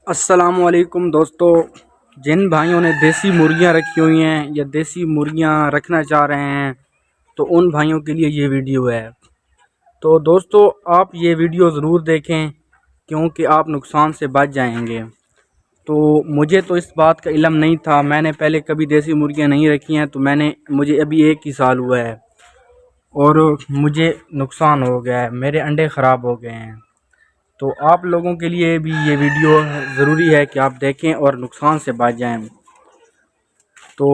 السلام علیکم دوستو، جن بھائیوں نے دیسی مرغیاں رکھی ہوئی ہیں یا دیسی مرغیاں رکھنا چاہ رہے ہیں تو ان بھائیوں کے لیے یہ ویڈیو ہے۔ تو دوستو آپ یہ ویڈیو ضرور دیکھیں کیونکہ آپ نقصان سے بچ جائیں گے۔ تو مجھے تو اس بات کا علم نہیں تھا، میں نے پہلے کبھی دیسی مرغیاں نہیں رکھی ہیں، تو مجھے ابھی 1 ہی سال ہوا ہے اور مجھے نقصان ہو گیا ہے، میرے انڈے خراب ہو گئے ہیں۔ تو آپ لوگوں کے لیے بھی یہ ویڈیو ضروری ہے کہ آپ دیکھیں اور نقصان سے بچ جائیں۔ تو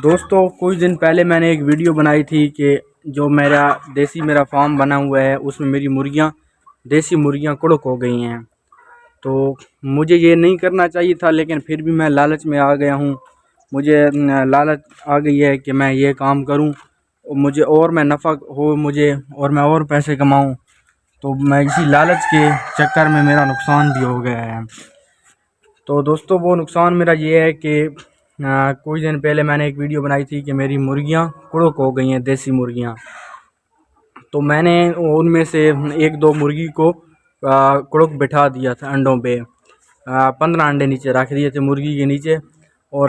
دوستو کچھ دن پہلے میں نے ایک ویڈیو بنائی تھی کہ جو میرا فارم بنا ہوا ہے اس میں میری دیسی مرغیاں کڑک ہو گئی ہیں۔ تو مجھے یہ نہیں کرنا چاہیے تھا، لیکن پھر بھی میں لالچ میں آ گیا ہوں، مجھے لالچ آ گئی ہے کہ میں یہ کام کروں، مجھے اور میں نفع ہو مجھے اور میں اور پیسے کماؤں۔ تو میں اسی لالچ کے چکر میں میرا نقصان بھی ہو گیا ہے۔ تو دوستو وہ نقصان میرا یہ ہے کہ کچھ دن پہلے میں نے ایک ویڈیو بنائی تھی کہ میری مرغیاں کڑک ہو گئی ہیں، دیسی مرغیاں۔ تو میں نے ان میں سے 1-2 مرغی کو کڑک بٹھا دیا تھا انڈوں پہ، 15 انڈے نیچے رکھ دیے تھے مرغی کے نیچے، اور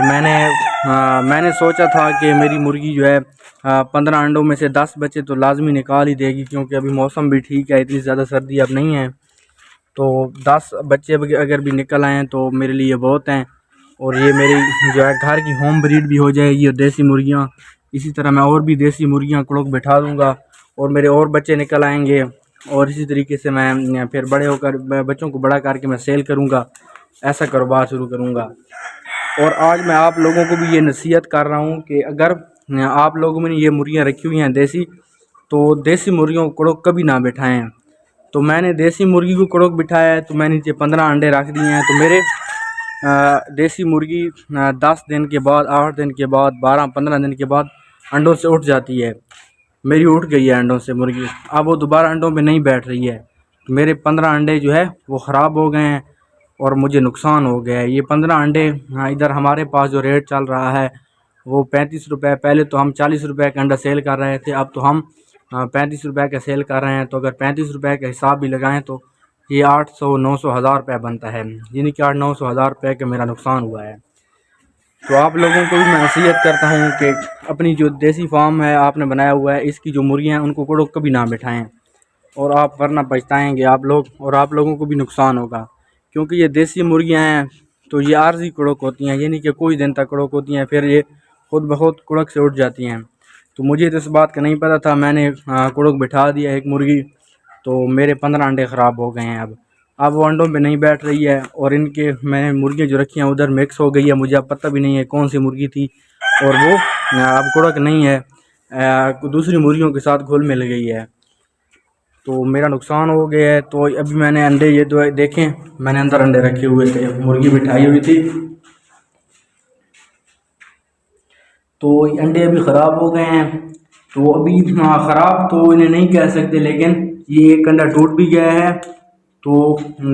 میں نے سوچا تھا کہ میری مرغی جو ہے 15 انڈوں میں سے 10 بچے تو لازمی نکال ہی دے گی، کیونکہ ابھی موسم بھی ٹھیک ہے، اتنی زیادہ سردی اب نہیں ہے۔ تو 10 بچے اگر بھی نکل آئیں تو میرے لیے بہت ہیں، اور یہ میری جو ہے گھر کی ہوم بریڈ بھی ہو جائے گی اور دیسی مرغیاں، اسی طرح میں اور بھی دیسی مرغیاں کڑک بٹھا دوں گا اور میرے اور بچے نکل آئیں گے، اور اسی طریقے سے میں پھر بڑے ہو کر بچوں کو بڑا کر کے میں سیل کروں گا، ایسا کاروبار شروع کروں گا۔ اور آج میں آپ لوگوں کو بھی یہ نصیحت کر رہا ہوں کہ اگر آپ لوگوں نے یہ مرغیاں رکھی ہوئی ہیں دیسی، تو دیسی مرغیوں کو کڑک کبھی نہ بٹھائیں۔ تو میں نے دیسی مرغی کو کڑک بٹھایا ہے، تو میں نے نیچے 15 انڈے رکھ دیے ہیں، تو میرے دیسی مرغی 10 دن کے بعد، 8 دن کے بعد، 12-15 دن کے بعد انڈوں سے اٹھ جاتی ہے۔ میری اٹھ گئی ہے انڈوں سے مرغی، اب وہ دوبارہ انڈوں پہ نہیں بیٹھ رہی ہے۔ میرے 15 انڈے جو ہے وہ خراب ہو گئے ہیں اور مجھے نقصان ہو گیا ہے۔ یہ 15 انڈے ادھر ہمارے پاس جو ریٹ چل رہا ہے وہ 35 روپے، پہلے تو ہم 40 روپے کا انڈا سیل کر رہے تھے، اب تو ہم 35 روپے کا سیل کر رہے ہیں۔ تو اگر 35 روپے کا حساب بھی لگائیں تو یہ 800-900 روپے بنتا ہے، یعنی کہ 800-900 روپے کا میرا نقصان ہوا ہے۔ تو آپ لوگوں کو بھی میں نصیحت کرتا ہوں کہ اپنی جو دیسی فارم ہے آپ نے بنایا ہوا ہے، اس کی جو مرغیاں ہیں ان کو کڑک کبھی نہ بٹھائیں، اور آپ ورنہ پچھتائیں گے آپ لوگ، اور آپ لوگوں کو بھی نقصان ہوگا، کیونکہ یہ دیسی مرغیاں ہیں تو یہ عارضی کڑک ہوتی ہیں، یعنی کہ کچھ دن تک کڑک ہوتی ہیں، پھر یہ خود بخود کڑک سے اٹھ جاتی ہیں۔ تو مجھے تو اس بات کا نہیں پتہ تھا، میں نے کڑک بٹھا دیا ایک مرغی، تو میرے 15 انڈے خراب ہو گئے ہیں۔ اب وہ انڈوں پہ نہیں بیٹھ رہی ہے، اور ان کے میں نے مرغیاں جو رکھی ہیں ادھر مکس ہو گئی ہے، مجھے اب پتہ بھی نہیں ہے کون سی مرغی تھی، اور وہ اب کڑک نہیں ہے، دوسری مرغیوں کے ساتھ گھل مل گئی ہے۔ تو میرا نقصان ہو گیا ہے۔ تو ابھی میں نے انڈے یہ دو دیکھیں، میں نے اندر انڈے رکھے ہوئے تھے، مرغی بٹھائی ہوئی تھی، تو انڈے ابھی خراب ہو گئے ہیں۔ تو ابھی خراب تو انہیں نہیں کہہ سکتے، لیکن یہ ایک انڈا ٹوٹ بھی گیا ہے، تو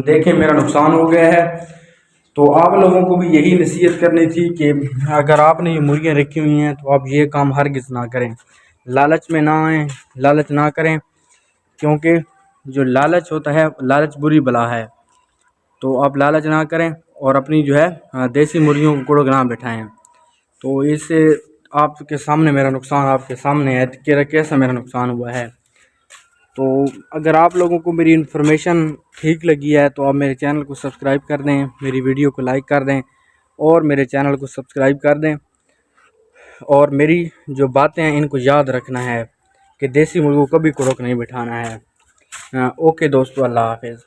دیکھیں میرا نقصان ہو گیا ہے۔ تو آپ لوگوں کو بھی یہی نصیحت کرنی تھی کہ اگر آپ نے یہ مرغیاں رکھی ہوئی ہیں تو آپ یہ کام ہرگز نہ کریں، لالچ میں نہ آئیں، لالچ نہ کریں، کیونکہ جو لالچ ہوتا ہے لالچ بری بلا ہے۔ تو آپ لالچ نہ کریں اور اپنی جو ہے دیسی مرغیوں کو کڑک نہ بٹھائیں۔ تو اس سے آپ کے سامنے میرا نقصان آپ کے سامنے ہے کہ کیسا میرا نقصان ہوا ہے۔ تو اگر آپ لوگوں کو میری انفارمیشن ٹھیک لگی ہے تو آپ میرے چینل کو سبسکرائب کر دیں، میری ویڈیو کو لائک کر دیں، اور میرے چینل کو سبسکرائب کر دیں، اور میری جو باتیں ہیں ان کو یاد رکھنا ہے کہ دیسی مرغوں کو کبھی کڑک نہیں بٹھانا ہے۔ اوکے دوستو، اللہ حافظ۔